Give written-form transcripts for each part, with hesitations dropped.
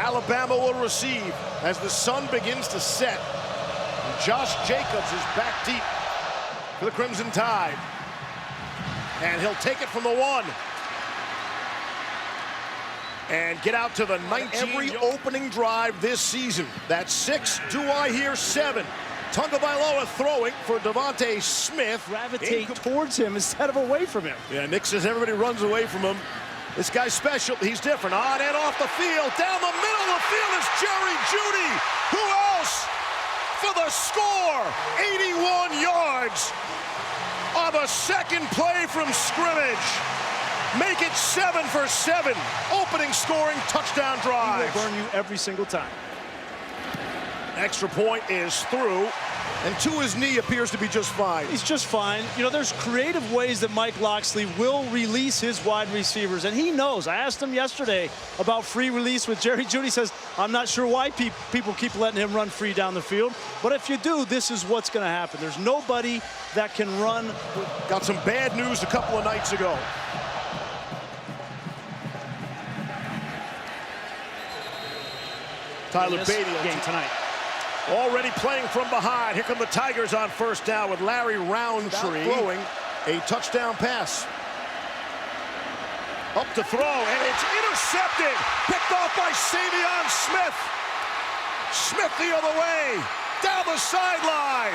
Alabama will receive as the sun begins to set. And Josh Jacobs is back deep for the Crimson Tide. And he'll take it from the 1. And get out to the 19. Every opening drive this season. That's 6. Do I hear 7? Tagovailoa throwing for Devontae Smith. Gravitate towards him instead of away from him. Yeah, Nick says everybody runs away from him. This guy's special. He's different. On and off the field. Down the middle of the field is Jerry Jeudy. Who else? For the score. 81 yards on the second play from scrimmage. Make it 7 for 7. Opening scoring touchdown drive. He will burn you every single time. Extra point is through, and to his knee appears to be just fine. He's just fine. You know, there's creative ways that Mike Locksley will release his wide receivers, and he knows. I asked him yesterday about free release with Jerry Jeudy. He says, I'm not sure why people keep letting him run free down the field, but if you do, this is what's going to happen. There's nobody that can run. Got some bad news a couple of nights ago. Tyler Beatty game tonight. Already playing from behind. Here come the Tigers on first down with Larry Roundtree throwing a touchdown pass. Up to throw, and it's intercepted. Picked off by Savion Smith. Smith the other way. Down the sideline.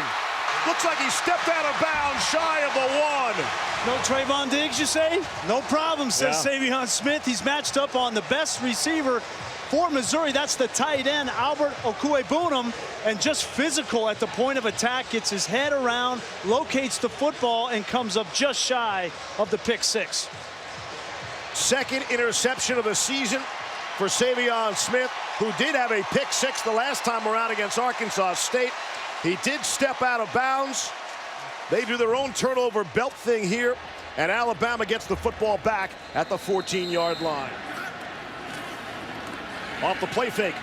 Looks like he stepped out of bounds shy of the 1. No Trayvon Diggs, you say? No problem, says Savion Smith. He's matched up on the best receiver for Missouri. That's the tight end, Albert Okwuegbunam, and just physical at the point of attack, gets his head around, locates the football, and comes up just shy of the pick 6. Second interception of the season for Savion Smith, who did have a pick 6 the last time around against Arkansas State. He did step out of bounds. They do their own turnover belt thing here, and Alabama gets the football back at the 14-yard line. Off the play fake.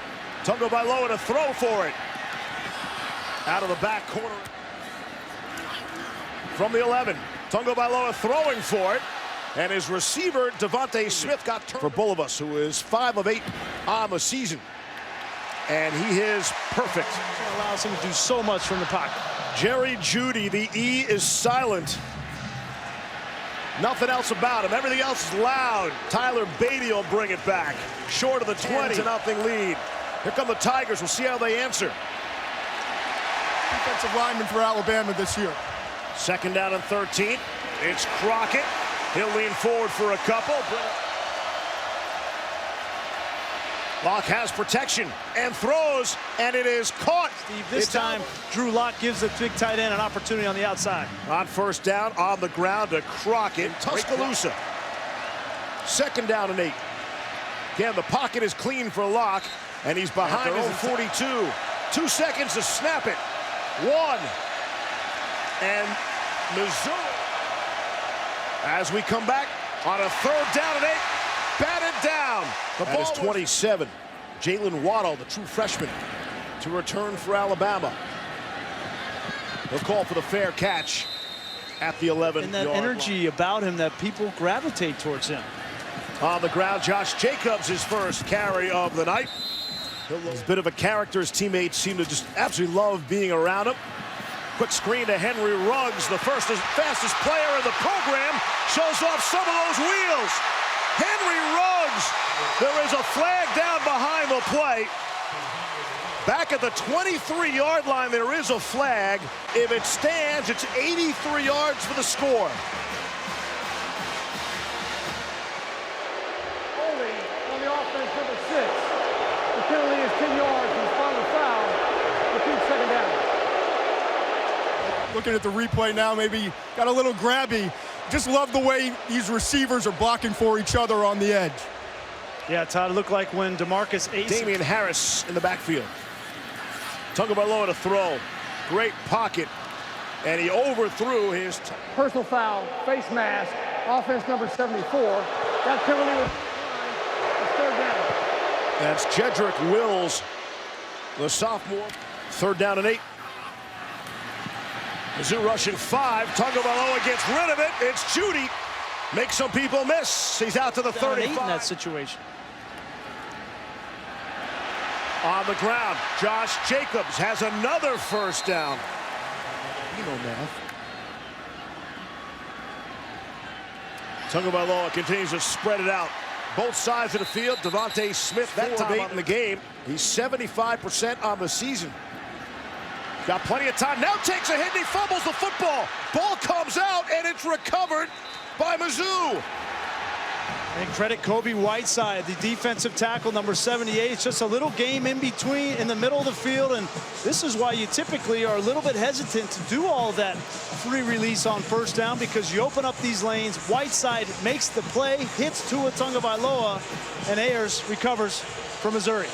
Tagovailoa to throw for it. Out of the back corner. From the 11. Tagovailoa throwing for it. And his receiver, Devontae Smith, got turned for Bulovas, who is 5 of 8 on the season. And he is perfect. It allows him to do so much from the pocket. Jerry Jeudy, the E is silent. Nothing else about him. Everything else is loud. Tyler Beatty will bring it back. Short of the 20-0 lead. Here come the Tigers. We'll see how they answer. Defensive lineman for Alabama this year. Second down and 13. It's Crockett. He'll lean forward for a couple. Locke has protection and throws, and it is caught. Steve, this time, Drew Lock gives the big tight end an opportunity on the outside. On first down, on the ground to Crockett. Tuscaloosa. Second down and 8. Again, the pocket is clean for Locke, and he's behind his 42. 2 seconds to snap it. 1. And Missouri. As we come back on a third down and 8. Batted down. The ball is 27. Jalen Waddle, the true freshman, to return for Alabama. He'll call for the fair catch at the 11-yard line. And that energy about him that people gravitate towards him. On the ground, Josh Jacobs, his first carry of the night. He's a bit of a character. His teammates seem to just absolutely love being around him. Quick screen to Henry Ruggs, the fastest player in the program, shows off some of those wheels. Henry Ruggs, there is a flag down behind the play. Back at the 23-yard line, there is a flag. If it stands, it's 83 yards for the score. Holding on the offense, number 6. The penalty is 10 yards and final foul. Repeat second down. Looking at the replay now, maybe got a little grabby. Just love the way these receivers are blocking for each other on the edge. Yeah, Todd, it looked like when DeMarcus Ace. Damian Harris in the backfield. Tagovailoa to throw. Great pocket. And he overthrew his. Personal foul, face mask, offense number 74. That penalty was third down. That's Jedrick Wills, the sophomore. Third down and 8. Mizzou rushing 5. Tagovailoa gets rid of it. It's Jeudy. Makes some people miss. He's out to the 35. In that situation. On the ground, Josh Jacobs has another first down. You know math. Tagovailoa continues to spread it out. Both sides of the field. DeVonta Smith, that time in the game. He's 75% on the season. Got plenty of time. Now takes a hit and he fumbles the football. Ball comes out and it's recovered by Mizzou. And credit Kobe Whiteside, the defensive tackle, number 78. It's just a little game in between, in the middle of the field, and this is why you typically are a little bit hesitant to do all that free release on first down, because you open up these lanes. Whiteside makes the play, hits Tua Tagovailoa, and Ayers recovers for Missouri.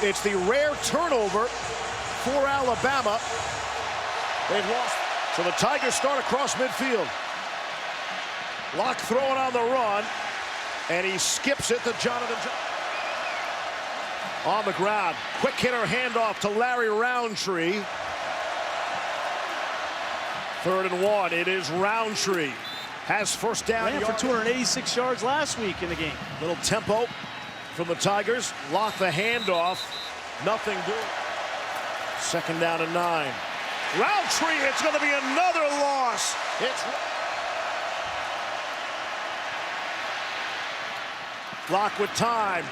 It's the rare turnover for Alabama. They've lost. So the Tigers start across midfield. Locke throwing on the run, and he skips it to Jonathan Johnson. On the ground, quick hitter handoff to Larry Roundtree. 3rd and 1. It is Roundtree. Has first down. Ran for 286 yards last week in the game. Little tempo from the Tigers. Lock the handoff. Nothing doing. 2nd down and 9. Roundtree, it's going to be another loss. It's Lock with time.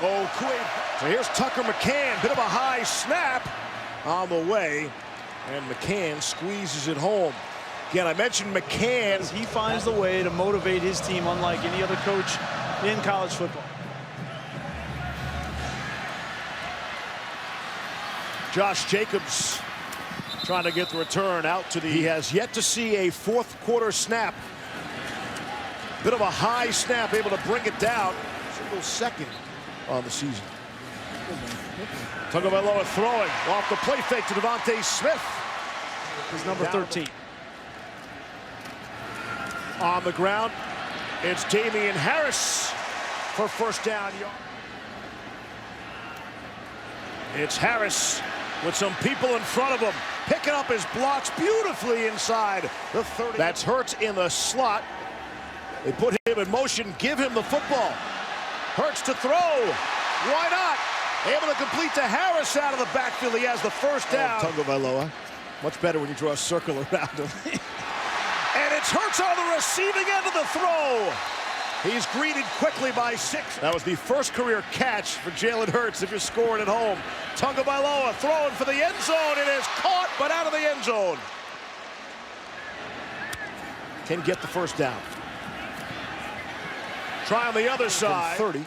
Oh, quick. So here's Tucker McCann. Bit of a high snap on the way. And McCann squeezes it home. Again, I mentioned McCann. He finds the way to motivate his team unlike any other coach in college football. Josh Jacobs trying to get the return out to the. He has yet to see a 4th quarter snap. Bit of a high snap, able to bring it down. Single second on the season. Tagovailoa throwing off the play fake to DeVonta Smith. He's number 13. On the ground, it's Damian Harris for first down. It's Harris with some people in front of him, picking up his blocks beautifully inside the 30. That's Hurts in the slot. They put him in motion, give him the football. Hurts to throw. Why not? Able to complete to Harris out of the backfield. He has the first down. Tagovailoa. Much better when you draw a circle around him. And it's Hurts on the receiving end of the throw. He's greeted quickly by 6. That was the first career catch for Jalen Hurts if you're scoring at home. Tagovailoa throwing for the end zone. It is caught, but out of the end zone. Can get the first down. Try on the other side. 30.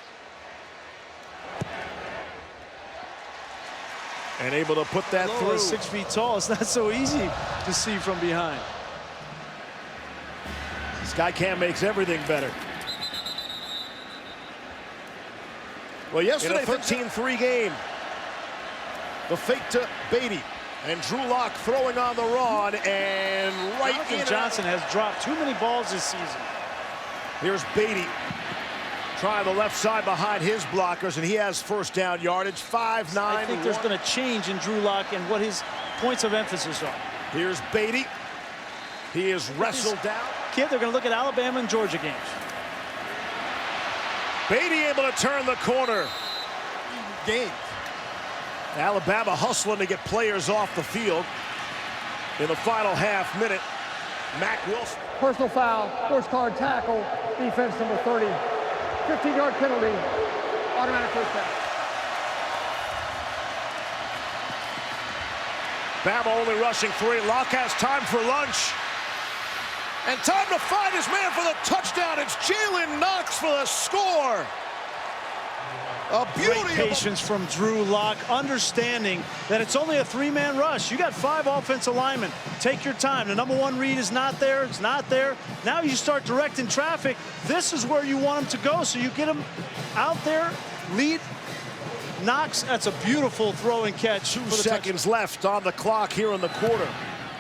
And able to put that through. 6 feet tall. It's not so easy to see from behind. Skycam makes everything better. Well, yesterday, in a 13-3 game, the fake to Beatty. And Drew Lock throwing on the run, and right in. Johnson has dropped too many balls this season. Here's Beatty trying the left side behind his blockers, and he has first down yardage. 5-9. I think there's been a change in Drew Lock and what his points of emphasis are. Here's Beatty. He is wrestled down. Kid, they're going to look at Alabama and Georgia games. Beatty able to turn the corner. Game. Alabama hustling to get players off the field in the final half minute. Mack Wilson. Personal foul, forced hard tackle, defense number 30. 15-yard penalty, automatic first down. Bama only rushing 3. Locke has time for lunch. And time to find his man for the touchdown. It's Jalen Knox for the score. A beauty. Great patience from Drew Lock, understanding that it's only a 3-man rush. You got 5 offensive linemen. Take your time. The number 1 read is not there. It's not there. Now you start directing traffic. This is where you want him to go. So you get him out there, lead Knox. That's a beautiful throw and catch. 2 seconds left on the clock here in the quarter.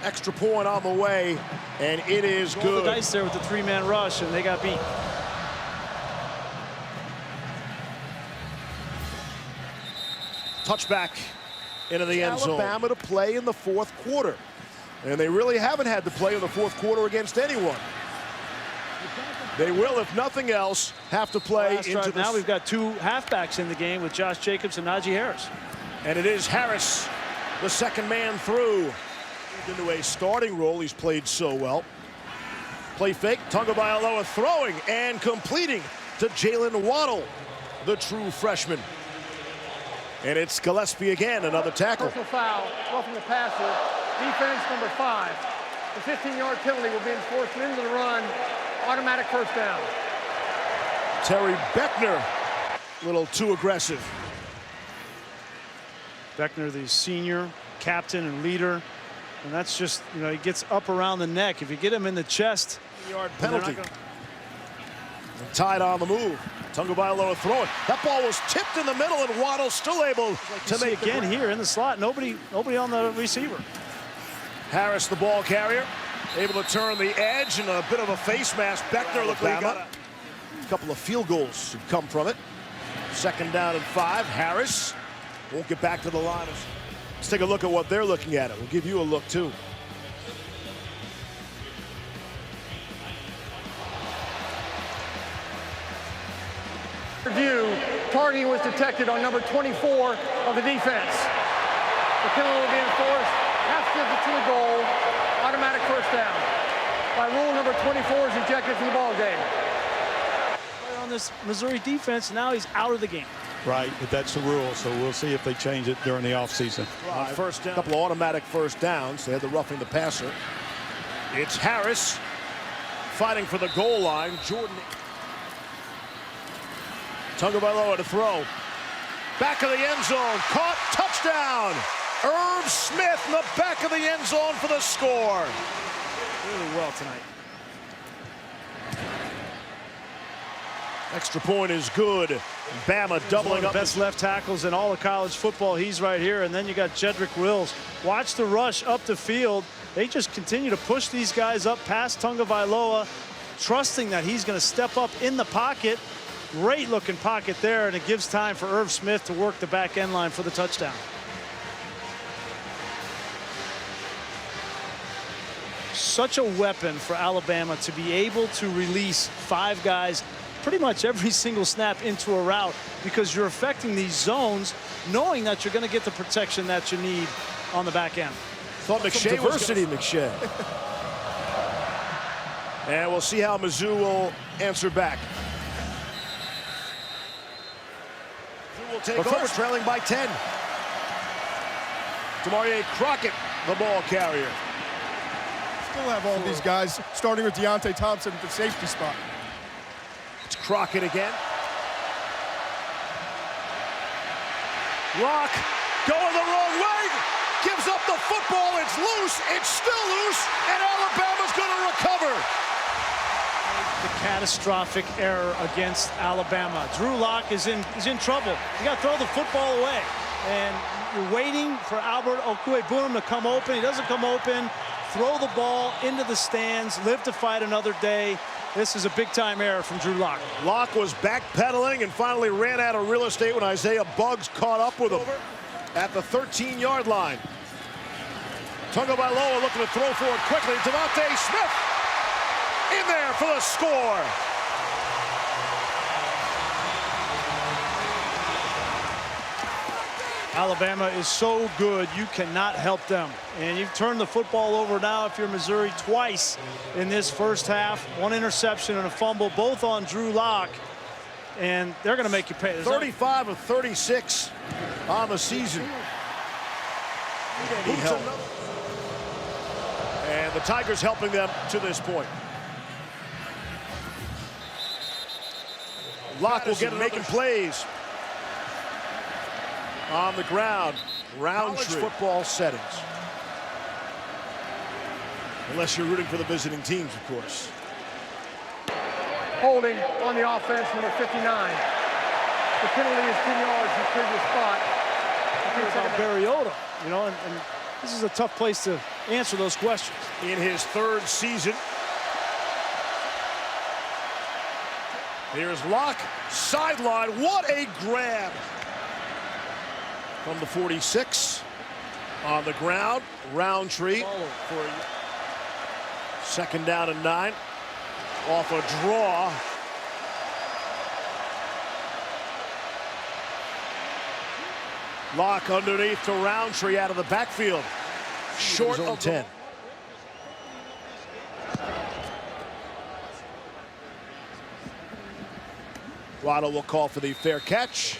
Extra point on the way, and it is good. Roll the dice there with the 3-man rush, and they got beat. Touchback into the end zone. Alabama to play in the 4th quarter. And they really haven't had to play in the 4th quarter against anyone. They will, if nothing else, have to play Last into drive. this. Now we've got two halfbacks in the game with Josh Jacobs and Najee Harris. And it is Harris, the second man through. Into a starting role. He's played so well. Play fake. Tagovailoa throwing and completing to Jalen Waddle, the true freshman. And it's Gillespie again, another tackle. Personal foul, roughing the passer. Defense number 5. The 15-yard penalty will be enforced into the run. Automatic first down. Terry Beckner, a little too aggressive. Beckner, the senior captain and leader. And that's just, you know, he gets up around the neck. If you get him in the chest, Yard then they're penalty. not gonna- Tied on the move. Tagovailoa throwing. That ball was tipped in the middle, and Waddle still able to See make the again grab. here in the slot. Nobody on the receiver. Harris, the ball carrier, able to turn the edge, and a bit of a face mask. Beckner looked like he got a couple of field goals have come from it. Second down and 5. Harris won't get back to the line. Let's take a look at what they're looking at. We'll give you a look too. Review, targeting was detected on number 24 of the defense. The penalty will be enforced. Half distance to the goal. Automatic first down. By rule, number 24 is ejected from the ball game. On this Missouri defense, now he's out of the game. Right, but that's the rule, so we'll see if they change it during the offseason. First down. A couple of automatic first downs. They had the roughing the passer. It's Harris fighting for the goal line. Jordan. Tagovailoa to throw. Back of the end zone. Caught. Touchdown. Irv Smith in the back of the end zone for the score. Really well tonight. Extra point is good. Bama doubling One of up. the best left tackles in all of college football. He's right here. And then you got Jedrick Wills. Watch the rush up the field. They just continue to push these guys up past Tagovailoa, trusting that he's going to step up in the pocket. Great looking pocket there, and it gives time for Irv Smith to work the back end line for the touchdown. Such a weapon for Alabama to be able to release 5 guys pretty much every single snap into a route, because you're affecting these zones knowing that you're going to get the protection that you need on the back end. Thought McShay diversity, McShay. And we'll see how Mizzou will answer back. Mizzou will take over, trailing by 10. Demarie Crockett, the ball carrier. Still have all these guys, starting with Deontay Thompson at the safety spot. It's Crockett again. Locke going the wrong way. Gives up the football. It's loose. It's still loose. And Alabama's going to recover. The catastrophic error against Alabama. Drew Lock is in trouble. You got to throw the football away. And you're waiting for Albert Okwuegbunam to come open. He doesn't come open. Throw the ball into the stands. Live to fight another day. This is a big-time error from Drew Lock. Locke was backpedaling and finally ran out of real estate when Isaiah Buggs caught up with him at the 13-yard line. Tagovailoa looking to throw forward quickly. Devontae Smith in there for the score. Alabama is so good, you cannot help them. And you've turned the football over now, if you're Missouri, twice in this first half. 1 interception and a fumble, both on Drew Lock. And they're going to make you pay. 35 of 36 on the season. And the Tigers helping them to this point. Locke will get making plays on the ground. Roundtree football settings. Unless you're rooting for the visiting teams, of course. Holding on the offense, number 59. The penalty is 10 yards from previous spot. About Mariota, you know, and this is a tough place to answer those questions. In his 3rd season. Here's Locke, sideline. What a grab. From the 46. On the ground, Roundtree for 2nd down and 9. off a draw. Locke underneath to Roundtree out of the backfield. Short of 10. Waddle will call for the fair catch.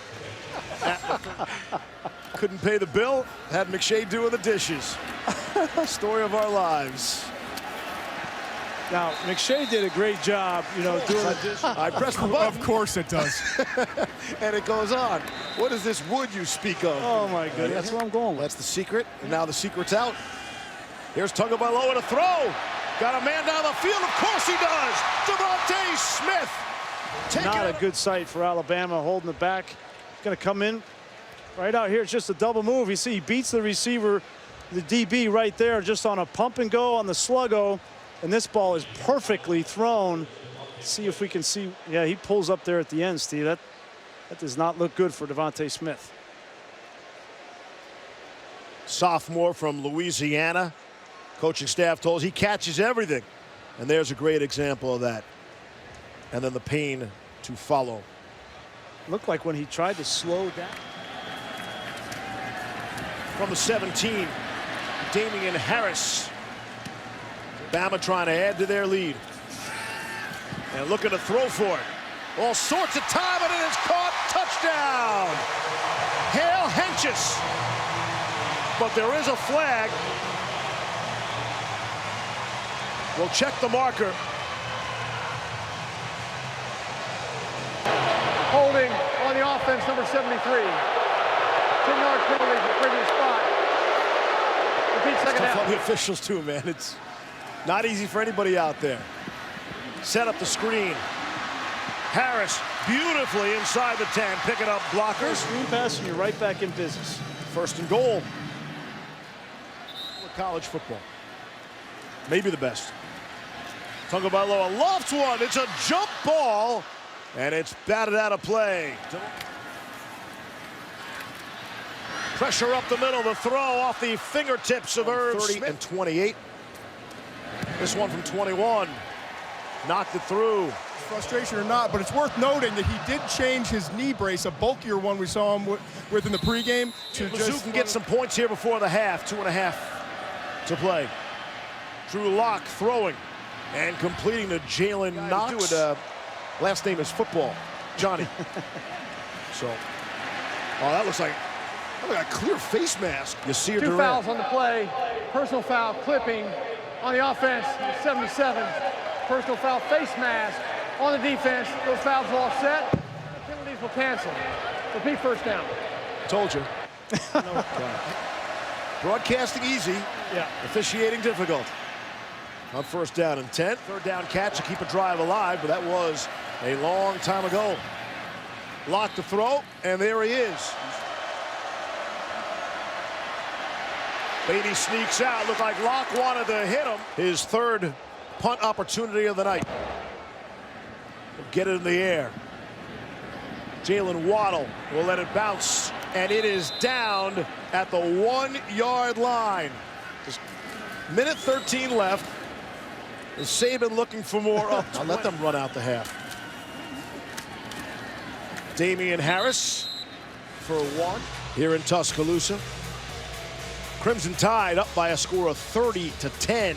Couldn't pay the bill. Had McShay doing the dishes. Story of our lives. Now, McShay did a great job, you know, doing the dishes. I pressed the button. Of course it does. And it goes on. What is this wood you speak of? Oh, my goodness. That's what I'm going with. That's the secret. And now the secret's out. Here's Tagovailoa to throw. Got a man down the field. Of course he does. DeVonta Smith. Not a good sight for Alabama, holding it back. Going to come in right out here. It's just a double move. You see, he beats the receiver, the DB right there, just on a pump and go on the sluggo. And this ball is perfectly thrown. Let's see if we can see. Yeah, he pulls up there at the end, Steve. That does not look good for DeVonta Smith. Sophomore from Louisiana. Coaching staff told us he catches everything. And there's a great example of that. And then the pain to follow. Looked like when he tried to slow down. From the 17, Damian Harris. Bama trying to add to their lead. And looking to throw for it. All sorts of time, and it is caught. Touchdown! Hale Henches. But there is a flag. We'll check the marker. Holding on the offense, number 73. 10-yard penalty for previous spot. Repeat second Tough on down. the officials too, man. It's not easy for anybody out there. Set up the screen. Harris beautifully inside the 10, picking up blockers. Screen pass, and you're right back in business. First and goal. College football. Maybe the best. Tagovailoa lofts one. It's a jump ball, and it's batted out of play. Pressure up the middle. The throw off the fingertips of Irv 30 Smith. And 28. This one from 21. Knocked it through. Frustration or not, but it's worth noting that he did change his knee brace, a bulkier one we saw him with in the pregame. To Mizzou can get some points here before the half. 2.5 to play. Drew Lock throwing and completing to Jalen Knox. Last name is football. Johnny. So, that looks like a clear face mask. You see Two fouls on the play. Personal foul, clipping on the offense, 77. Personal foul, face mask on the defense. Those fouls will offset. The penalties will cancel. Repeat first down. Told you. Broadcasting easy. Yeah. Officiating difficult. On first down and 10. Third down catch to keep a drive alive, but that was a long time ago. Lock to throw, and there he is. Beatty sneaks out. Looked like Locke wanted to hit him. His third punt opportunity of the night. Get it in the air. Jalen Waddle will let it bounce, and it is down at the 1-yard line. Just minute 13 left. Is Saban looking for more up? I'll let them run out the half. Damian Harris for 1 here in Tuscaloosa. Crimson Tide up by a score of 30-10.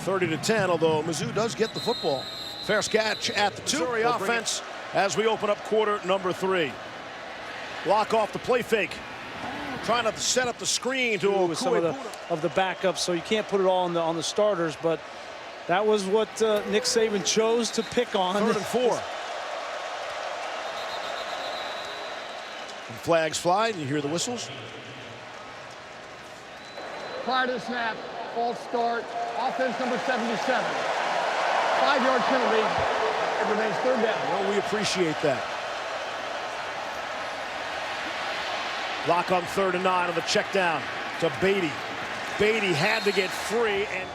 (30-10), although Mizzou does get the football. Fair catch at the 2. Missouri offense as we open up quarter number 3. Lock off the play fake. Trying to set up the screen to with some of the backups, so you can't put it all on the starters, but that was what Nick Saban chose to pick on. 3rd and 4. And flags fly, and you hear the whistles. Prior to the snap, false start, offense number 77. 5-yard penalty. It remains 3rd down. Well, we appreciate that. Lock on 3rd and 9 on the check down to Beatty. Beatty had to get free, and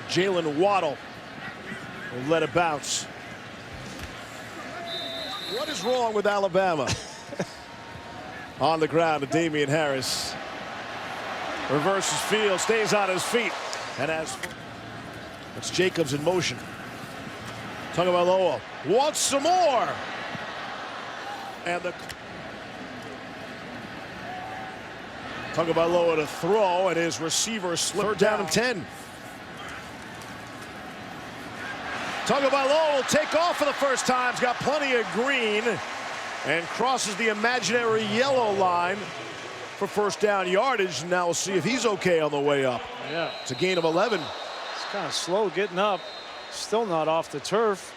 Jalen Waddle will let it bounce. What is wrong with Alabama? On the ground to Damian Harris. Reverses field, stays on his feet. And as it's Jacobs in motion. Tagovailoa wants some more. And the Tagovailoa to throw, and his receiver slipped down and 10. Tagovailoa will take off for the first time. He's got plenty of green and crosses the imaginary yellow line for first down yardage. Now we'll see if he's okay on the way up. Yeah. It's a gain of 11. It's kind of slow getting up. Still not off the turf.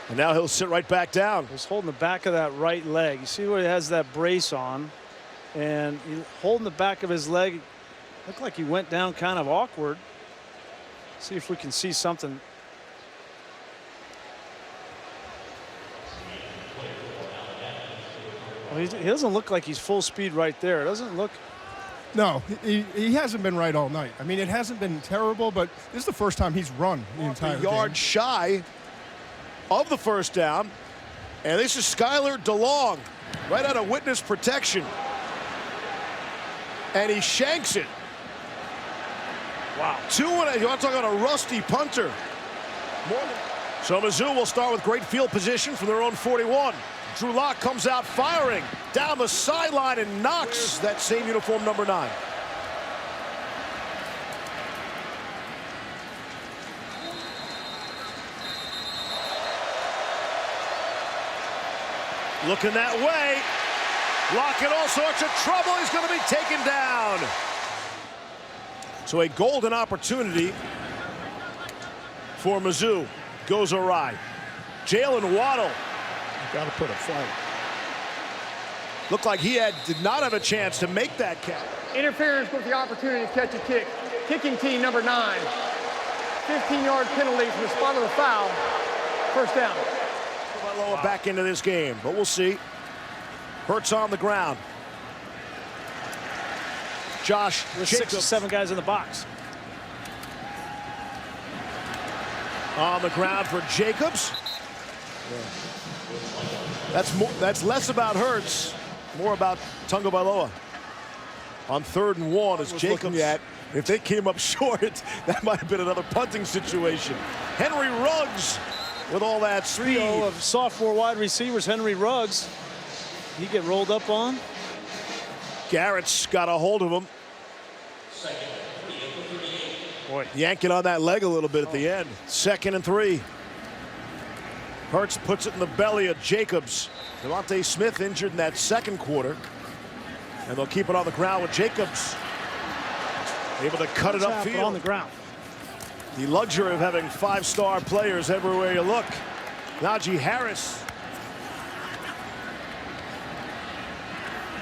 And now he'll sit right back down. He's holding the back of that right leg. You see where he has that brace on, and he's holding the back of his leg. Looked like he went down kind of awkward. See if we can see something. Well, he doesn't look like he's full speed right there. It doesn't look. No, he hasn't been right all night. I mean, it hasn't been terrible, but this is the first time he's run the entire A yard game. shy of the first down. And this is Skylar DeLong right out of witness protection. And he shanks it. Wow. 2 and a, you want to talk about a rusty punter. So Mizzou will start with great field position from their own 41. Drew Lock comes out firing down the sideline and knocks that same uniform number 9. Looking that way. Lock in all sorts of trouble. He's going to be taken down. So a golden opportunity for Mizzou goes awry. Jalen Waddle. Got to put a fight. Looked like he did not have a chance to make that catch. Interference with the opportunity to catch a kick. Kicking team number 9. 15-yard penalty from the spot of the foul. First down. Tagovailoa back into this game, but we'll see. Hurts on the ground. Josh There's Jacobs 6 or 7 guys in the box. on the ground for Jacobs. That's less about Hurts, more about Tagovailoa. On 3rd and 1 as Jacobs. If they came up short, that might have been another punting situation. Henry Ruggs with all that speed. Trio of sophomore wide receivers. Henry Ruggs. He get rolled up on. Garrett's got a hold of him. Boy, Yanking on that leg a little bit at the end. 2nd and 3. Hurts puts it in the belly of Jacobs. Devontae Smith injured in that 2nd quarter. And they'll keep it on the ground with Jacobs able to cut it upfield. on the ground. The luxury of having 5-star players everywhere you look. Najee Harris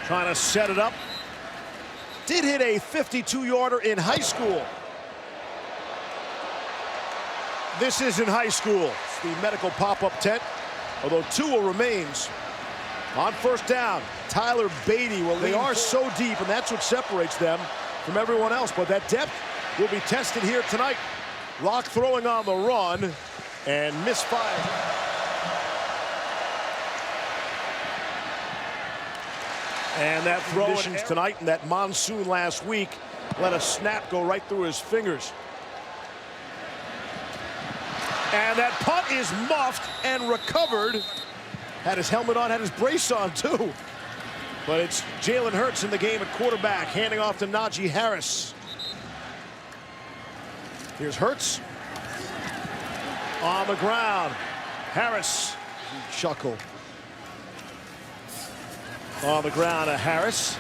trying to set it up. Did hit a 52-yarder in high school. This is in high school. It's the medical pop-up tent, although Tua remains. On 1st down, Tyler Beatty. Well, they are so deep, and that's what separates them from everyone else. But that depth will be tested here tonight. Lock throwing on the run and misfired. And that throw conditions tonight, and that monsoon last week let a snap go right through his fingers. And that punt is muffed and recovered. Had his helmet on, had his brace on too. But it's Jalen Hurts in the game at quarterback, handing off to Najee Harris. Here's Hurts on the ground. Harris, chuckle. On the ground to Harris.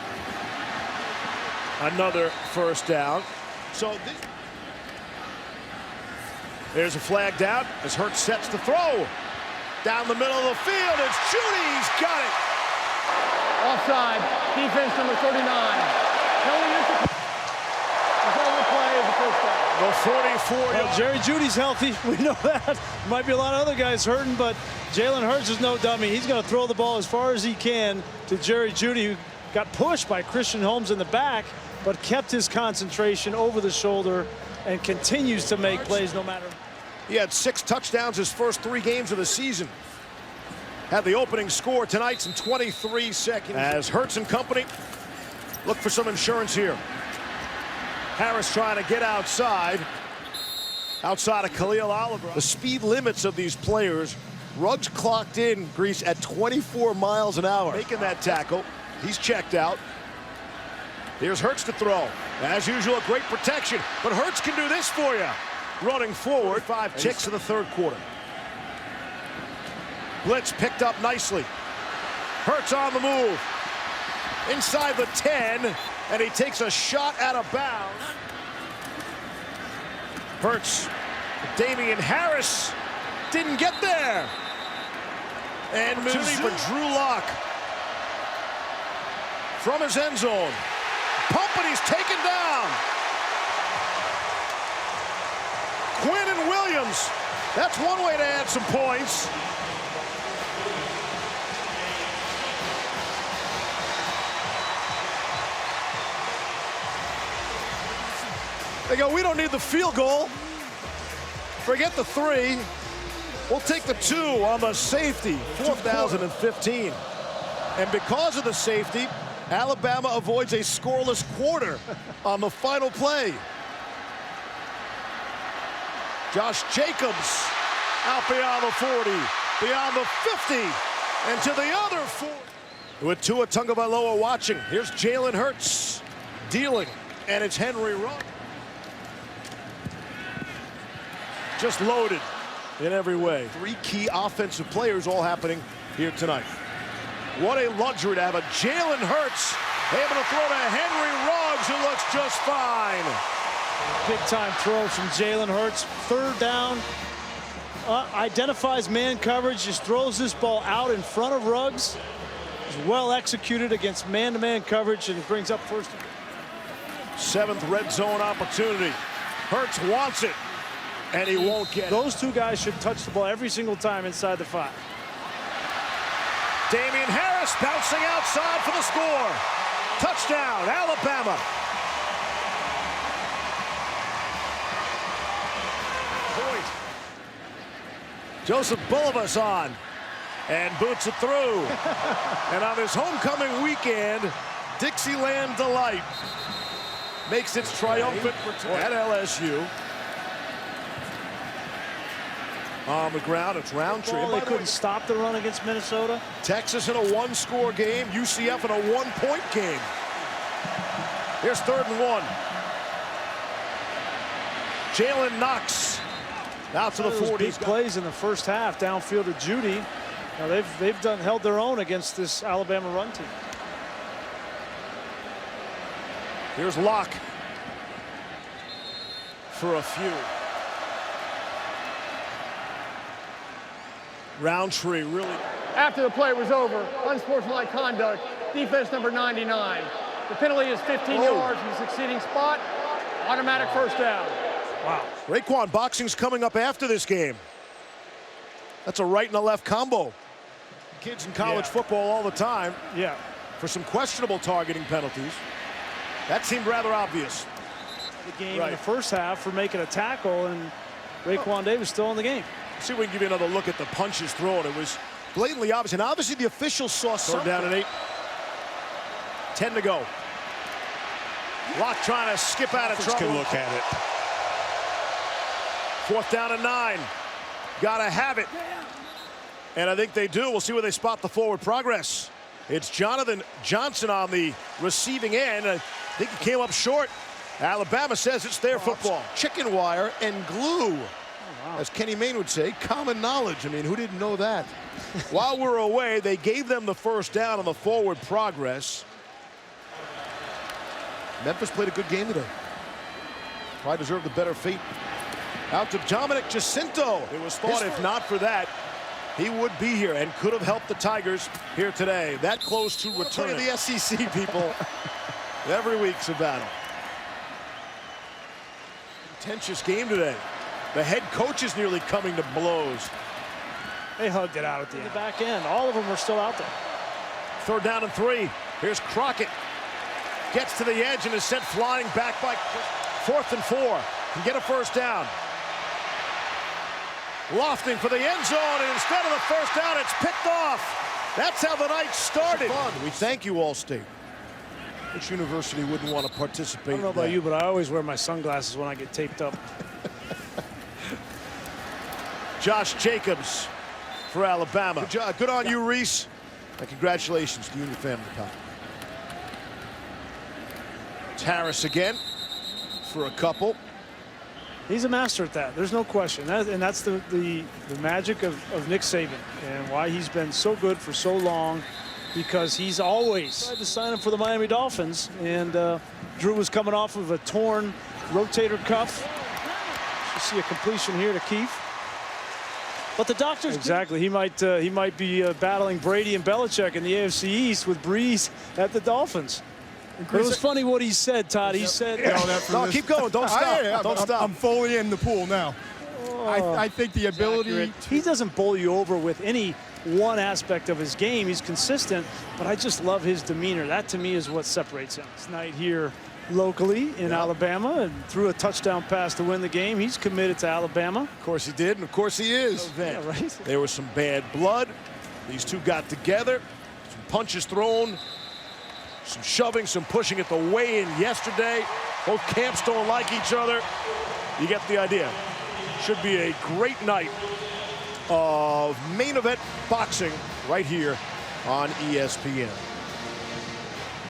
Another 1st down. So there's a flag down as Hurts sets to throw. Down the middle of the field, it's Judy, he's got it. Offside, defense number 39. The play is the first down. The 44. Well, Jerry Judy's healthy. We know that. Might be a lot of other guys hurting, but Jalen Hurts is no dummy. He's going to throw the ball as far as he can to Jerry Judy, who got pushed by Christian Holmes in the back, but kept his concentration over the shoulder and continues to make plays no matter. He had 6 touchdowns his first 3 games of the season. had the opening score tonight in 23 seconds. As Hurts and company look for some insurance here. Harris trying to get outside of Khalil Oliver. The speed limits of these players. Ruggs clocked in, Grease, at 24 miles an hour. Making that tackle. He's checked out. Here's Hurts to throw. As usual, great protection. But Hurts can do this for you. Running forward, 5 ticks in the third quarter. Blitz picked up nicely. Hurts on the move. Inside the 10, and he takes a shot out of bounds. Hurts. Damian Harris didn't get there. And opportunity for Drew Lock from his end zone. Pump, and he's taken down. Quinn and Williams. That's one way to add some points. They go, we don't need the field goal. Forget the 3. We'll take the 2 on the safety. 2015. And because of the safety, Alabama avoids a scoreless quarter on the final play. Josh Jacobs out beyond the 40, beyond the 50, and to the other 40. With Tua Tagovailoa watching, here's Jalen Hurts dealing, and it's Henry Ruggs. Just loaded in every way. 3 key offensive players all happening here tonight. What a luxury to have a Jalen Hurts able to throw to Henry Ruggs, who looks just fine. Big-time throw from Jalen Hurts. Third down. Identifies man coverage. Just throws this ball out in front of Ruggs. Is well executed against man-to-man coverage and brings up first. 7th red zone opportunity. Hurts wants it, and he won't get it. Those 2 guys should touch the ball every single time inside the 5. Damian Harris bouncing outside for the score. Touchdown, Alabama. Point. Joseph Bulovas on and boots it through. And on this homecoming weekend, Dixieland Delight makes its triumphant return at LSU. On the ground, it's Roundtree. They couldn't stop the run against Minnesota. Texas in a 1-score game, UCF in a 1-point game. Here's 3rd and 1. Jalen Knox out to the 40. Big plays in the first half downfield to Judy. Now they've held their own against this Alabama run team. Here's Locke for a few. Roundtree really. After the play was over, unsportsmanlike conduct, defense number 99. The penalty is 15 yards from the succeeding spot. Automatic first down. Wow. Raekwon boxing's coming up after this game. That's a right and a left combo. Kids in college football all the time. Yeah. For some questionable targeting penalties. That seemed rather obvious. The game in the first half for making a tackle, and Raekwon Davis still in the game. See if we can give you another look at the punches thrown. It was blatantly obvious, and obviously the officials saw something. Down at 8. 10 to go. Locke trying to skip out of trouble. Can look at it. 4th down and 9. Gotta have it. And I think they do. We'll see where they spot the forward progress. It's Jonathan Johnson on the receiving end. I think he came up short. Alabama says it's their football. Chicken wire and glue. As Kenny Mayne would say, common knowledge. I mean, who didn't know that? While we're away, they gave them the first down on the forward progress. Memphis played a good game today. Probably deserved the better fate. Out to Dominic Jacinto. It was thought if not for that, he would be here and could have helped the Tigers here today. That close to returning. The SEC, people. Every week's a battle. Contentious game today. The head coach is nearly coming to blows. They hugged it out at the back end. All of them were still out there. 3rd down and 3. Here's Crockett. Gets to the edge and is sent flying back by 4th and 4. Can get a first down. Lofting for the end zone, and instead of the first down, it's picked off. That's how the night started. We thank you, Allstate. Which university wouldn't want to participate? I don't know about you, but I always wear my sunglasses when I get taped up. Josh Jacobs for Alabama. Good job. Good on you, Reese. And congratulations to you and your family, Pat. It's Harris again for a couple. He's a master at that. There's no question. And that's the magic of Nick Saban and why he's been so good for so long, because he's always tried to sign him for the Miami Dolphins. And Drew was coming off of a torn rotator cuff. You see a completion here to Keith. But the doctors exactly. He might be battling Brady and Belichick in the AFC East with Breeze at the Dolphins. But it was funny what he said, Todd. He said, "No, keep going. Don't stop. Don't stop." I'm fully in the pool now. I think the ability. He doesn't bowl you over with any one aspect of his game. He's consistent, but I just love his demeanor. That to me is what separates him. Tonight here locally in Alabama, and threw a touchdown pass to win the game. He's committed to Alabama. Of course he did, and of course he is. Yeah, right. There was some bad blood. These two got together. Some punches thrown. Some shoving, some pushing at the weigh-in yesterday. Both camps don't like each other. You get the idea. Should be a great night of main event boxing right here on ESPN.